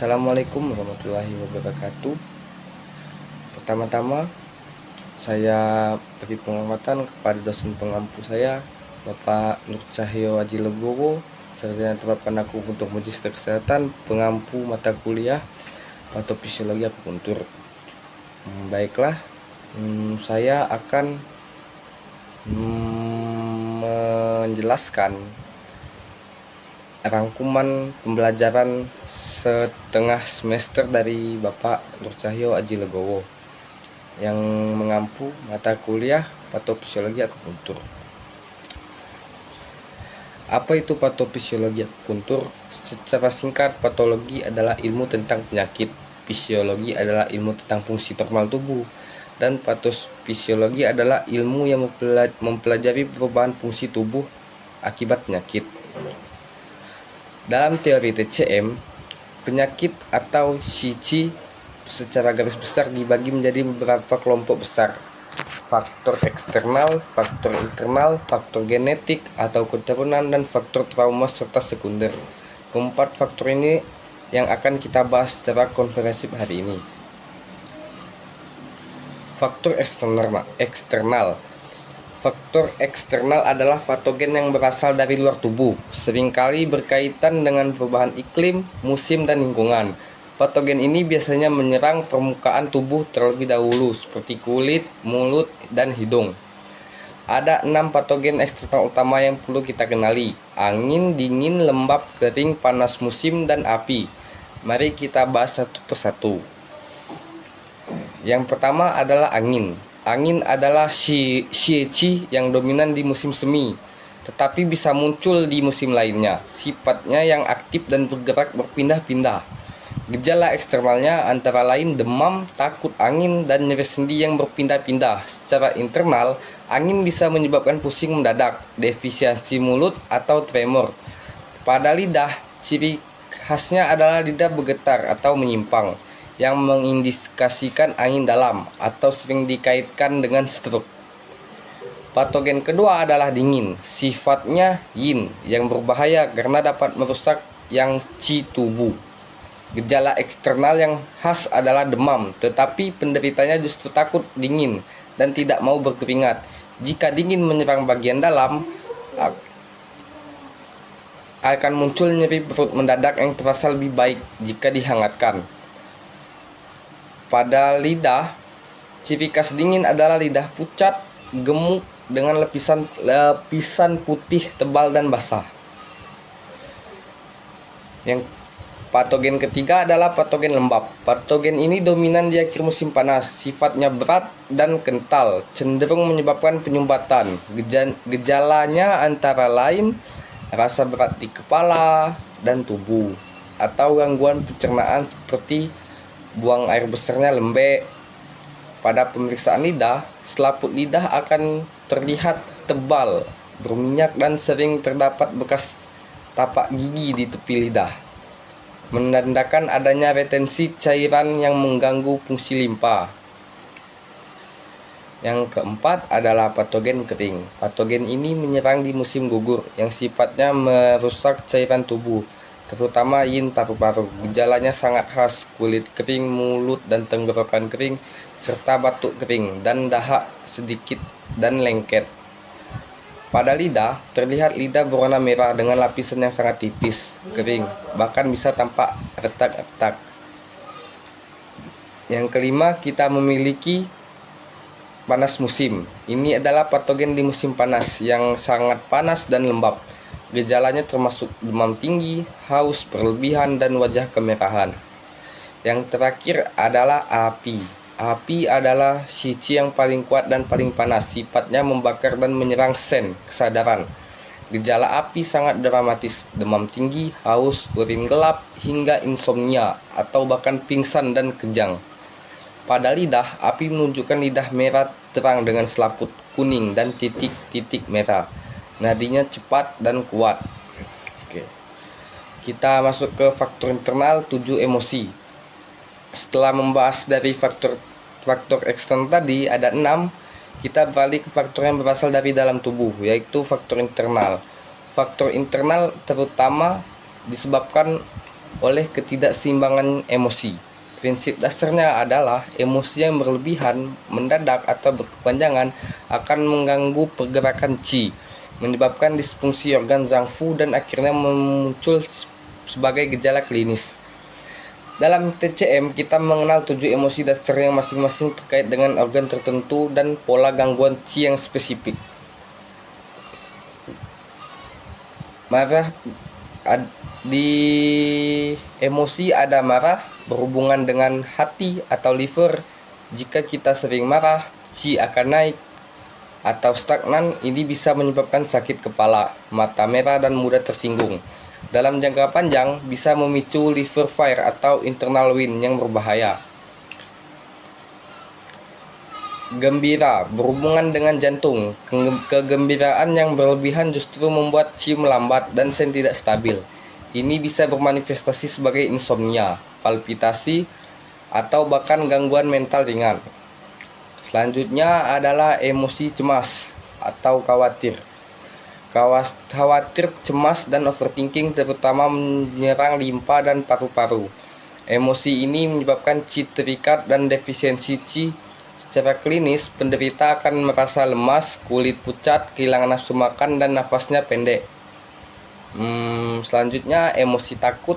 Assalamualaikum warahmatullahi wabarakatuh. Pertama-tama saya beri penghormatan kepada dosen pengampu saya, Bapak Nur Cahyo Aji Legowo, sarjana terapkan aku untuk Magister Kesehatan, pengampu mata kuliah Patofisiologi Akupuntur. Baiklah, saya akan menjelaskan rangkuman pembelajaran setengah semester dari Bapak Nur Cahyo Aji Legowo yang mengampu mata kuliah Patofisiologi Akupuntur. Apa itu patofisiologi akupuntur? Secara singkat, patologi adalah ilmu tentang penyakit, fisiologi adalah ilmu tentang fungsi normal tubuh, dan patofisiologi adalah ilmu yang mempelajari perubahan fungsi tubuh akibat penyakit. Dalam teori TCM, penyakit atau shichi secara garis besar dibagi menjadi beberapa kelompok besar: faktor eksternal, faktor internal, faktor genetik atau keturunan, dan faktor trauma serta sekunder. Keempat faktor ini yang akan kita bahas secara komprehensif hari ini. Faktor eksternal. Faktor eksternal adalah patogen yang berasal dari luar tubuh, seringkali berkaitan dengan perubahan iklim, musim, dan lingkungan. Patogen ini biasanya menyerang permukaan tubuh terlebih dahulu, seperti kulit, mulut, dan hidung. Ada 6 patogen eksternal utama yang perlu kita kenali: angin, dingin, lembab, kering, panas musim, dan api. Mari kita bahas satu persatu. Yang pertama adalah angin. Angin adalah shichi yang dominan di musim semi, tetapi bisa muncul di musim lainnya. Sifatnya yang aktif dan bergerak berpindah-pindah. Gejala eksternalnya antara lain demam, takut angin, dan nyeri sendi yang berpindah-pindah. Secara internal, angin bisa menyebabkan pusing mendadak, defisiensi mulut, atau tremor. Pada lidah, ciri khasnya adalah lidah bergetar atau menyimpang, yang mengindikasikan angin dalam atau sering dikaitkan dengan stroke. Patogen kedua adalah dingin. Sifatnya yin, yang berbahaya karena dapat merusak yang qi tubuh. Gejala eksternal yang khas adalah demam, tetapi penderitanya justru takut dingin dan tidak mau berkeringat. Jika dingin menyerang bagian dalam, akan muncul nyeri perut mendadak yang terasa lebih baik jika dihangatkan. Pada lidah, ciri khas dingin adalah lidah pucat, gemuk, dengan lapisan putih tebal dan basah. Yang patogen ketiga adalah patogen lembab. Patogen ini dominan di akhir musim panas. Sifatnya berat dan kental, cenderung menyebabkan penyumbatan. Gejalanya antara lain rasa berat di kepala dan tubuh, atau gangguan pencernaan seperti buang air besarnya lembek. Pada pemeriksaan lidah, selaput lidah akan terlihat tebal, berminyak, dan sering terdapat bekas tapak gigi di tepi lidah, menandakan adanya retensi cairan yang mengganggu fungsi limpa. Yang keempat adalah patogen kering. Patogen ini menyerang di musim gugur, yang sifatnya merusak cairan tubuh, terutama yin paru-paru. Gejalanya sangat khas: kulit kering, mulut dan tenggorokan kering, serta batuk kering dan dahak sedikit dan lengket. Pada lidah, terlihat lidah berwarna merah dengan lapisan yang sangat tipis, kering, bahkan bisa tampak retak-retak. Yang kelima, kita memiliki panas musim. Ini adalah patogen di musim panas yang sangat panas dan lembab. Gejalanya termasuk demam tinggi, haus berlebihan, dan wajah kemerahan. Yang terakhir adalah api. Api adalah shichi yang paling kuat dan paling panas. Sifatnya membakar dan menyerang sen, kesadaran. Gejala api sangat dramatis: demam tinggi, haus, urin gelap, hingga insomnia atau bahkan pingsan dan kejang. Pada lidah, api menunjukkan lidah merah terang dengan selaput kuning dan titik-titik merah. Nadinya cepat dan kuat. Oke. Kita masuk ke faktor internal, 7 emosi. Setelah membahas dari faktor eksternal tadi, ada 6. Kita beralih ke faktor yang berasal dari dalam tubuh, yaitu faktor internal. Faktor internal terutama disebabkan oleh ketidakseimbangan emosi. Prinsip dasarnya adalah emosi yang berlebihan, mendadak, atau berkepanjangan akan mengganggu pergerakan qi, menyebabkan disfungsi organ zangfu dan akhirnya muncul sebagai gejala klinis. Dalam TCM, kita mengenal 7 emosi dasar yang masing-masing terkait dengan organ tertentu dan pola gangguan qi yang spesifik. Marah, di emosi ada marah berhubungan dengan hati atau liver. Jika kita sering marah, qi akan naik atau stagnan. Ini bisa menyebabkan sakit kepala, mata merah, dan mudah tersinggung. Dalam jangka panjang bisa memicu liver fire atau internal wind yang berbahaya. Gembira berhubungan dengan jantung. Kegembiraan yang berlebihan justru membuat qi melambat dan sen tidak stabil. Ini bisa bermanifestasi sebagai insomnia, palpitasi, atau bahkan gangguan mental ringan. Selanjutnya adalah emosi cemas atau khawatir. Khawatir, cemas, dan overthinking terutama menyerang limpa dan paru-paru. Emosi ini menyebabkan qi terikat dan defisiensi qi. Secara klinis, penderita akan merasa lemas, kulit pucat, kehilangan nafsu makan, dan nafasnya pendek. Selanjutnya, emosi takut.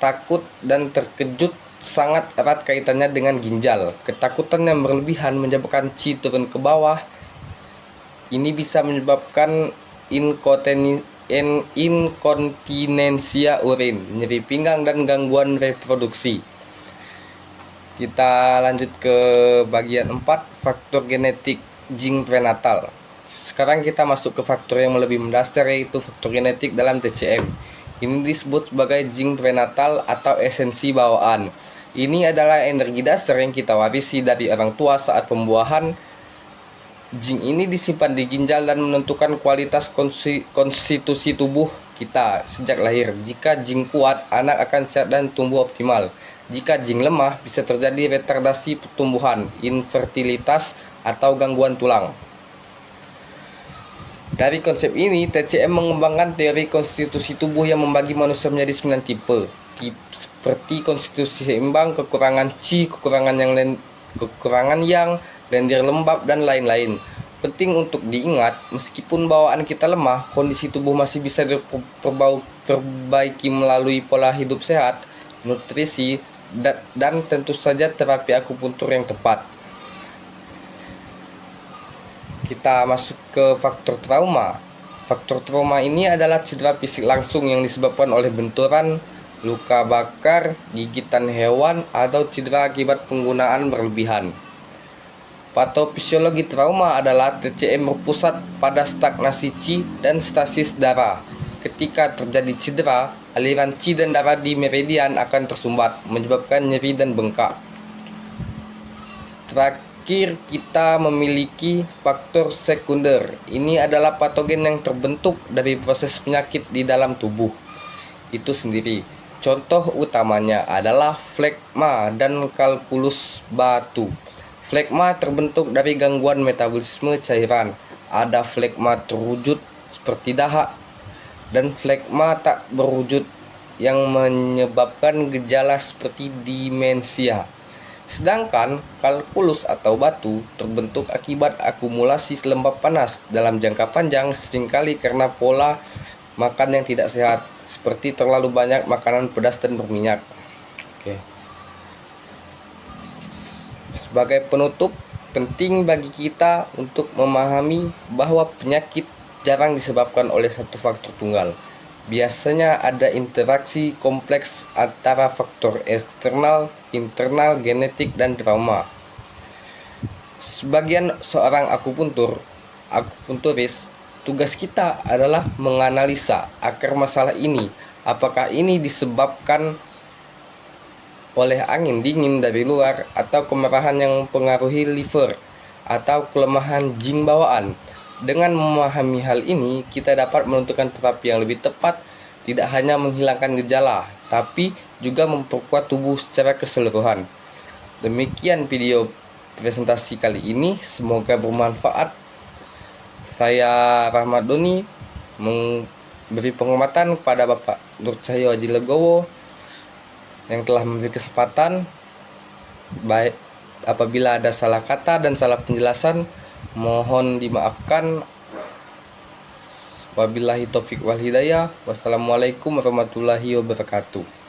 Takut dan terkejut sangat erat kaitannya dengan ginjal. Ketakutan yang berlebihan menyebabkan qi turun ke bawah. Ini bisa menyebabkan inkontinensia urin, nyeri pinggang, dan gangguan reproduksi. Kita lanjut ke bagian 4, faktor genetik jing prenatal. Sekarang kita masuk ke faktor yang lebih mendasar, yaitu faktor genetik dalam TCM. Ini disebut sebagai jing prenatal atau esensi bawaan. Ini adalah energi dasar yang kita warisi dari orang tua saat pembuahan. Jing ini disimpan di ginjal dan menentukan kualitas konstitusi tubuh kita sejak lahir. Jika jing kuat, anak akan sehat dan tumbuh optimal. Jika jing lemah, bisa terjadi retardasi pertumbuhan, infertilitas, atau gangguan tulang. Dari konsep ini, TCM mengembangkan teori konstitusi tubuh yang membagi manusia menjadi 9 tipe. Seperti konstitusi seimbang, kekurangan qi, kekurangan yang, lendir lembab, dan lain-lain. Penting untuk diingat, meskipun bawaan kita lemah, kondisi tubuh masih bisa diperbaiki melalui pola hidup sehat, nutrisi, dan tentu saja terapi akupuntur yang tepat. Kita masuk ke faktor trauma. Faktor trauma ini adalah cedera fisik langsung yang disebabkan oleh benturan, luka bakar, gigitan hewan, atau cedera akibat penggunaan berlebihan. Patofisiologi trauma adalah TCM berpusat pada stagnasi qi dan stasis darah. Ketika terjadi cedera, aliran qi dan darah di meridian akan tersumbat, menyebabkan nyeri dan bengkak. Terakhir, kita memiliki faktor sekunder. Ini adalah patogen yang terbentuk dari proses penyakit di dalam tubuh itu sendiri. Contoh utamanya adalah flegma dan kalkulus batu. Flegma terbentuk dari gangguan metabolisme cairan. Ada flegma terwujud seperti dahak dan flegma tak berwujud yang menyebabkan gejala seperti demensia. Sedangkan kalkulus atau batu terbentuk akibat akumulasi lembab panas dalam jangka panjang, seringkali karena pola makan yang tidak sehat, seperti terlalu banyak makanan pedas dan berminyak. Sebagai penutup, penting bagi kita untuk memahami bahwa penyakit jarang disebabkan oleh satu faktor tunggal. Biasanya ada interaksi kompleks antara faktor eksternal, internal, genetik, dan trauma. Sebagian seorang akupunturis, tugas kita adalah menganalisa akar masalah ini. Apakah ini disebabkan oleh angin dingin dari luar, atau kemerahan yang mempengaruhi liver, atau kelemahan jing bawaan. Dengan memahami hal ini, kita dapat menentukan terapi yang lebih tepat, tidak hanya menghilangkan gejala, tapi juga memperkuat tubuh secara keseluruhan. Demikian video presentasi kali ini, semoga bermanfaat. Saya Rahmat Doni beri penghormatan kepada Bapak Nur Cahyo Haji Legowo yang telah memberi kesempatan. Baik, apabila ada salah kata dan salah penjelasan, mohon dimaafkan. Wabillahi taufik wal hidayah. Wassalamualaikum warahmatullahi wabarakatuh.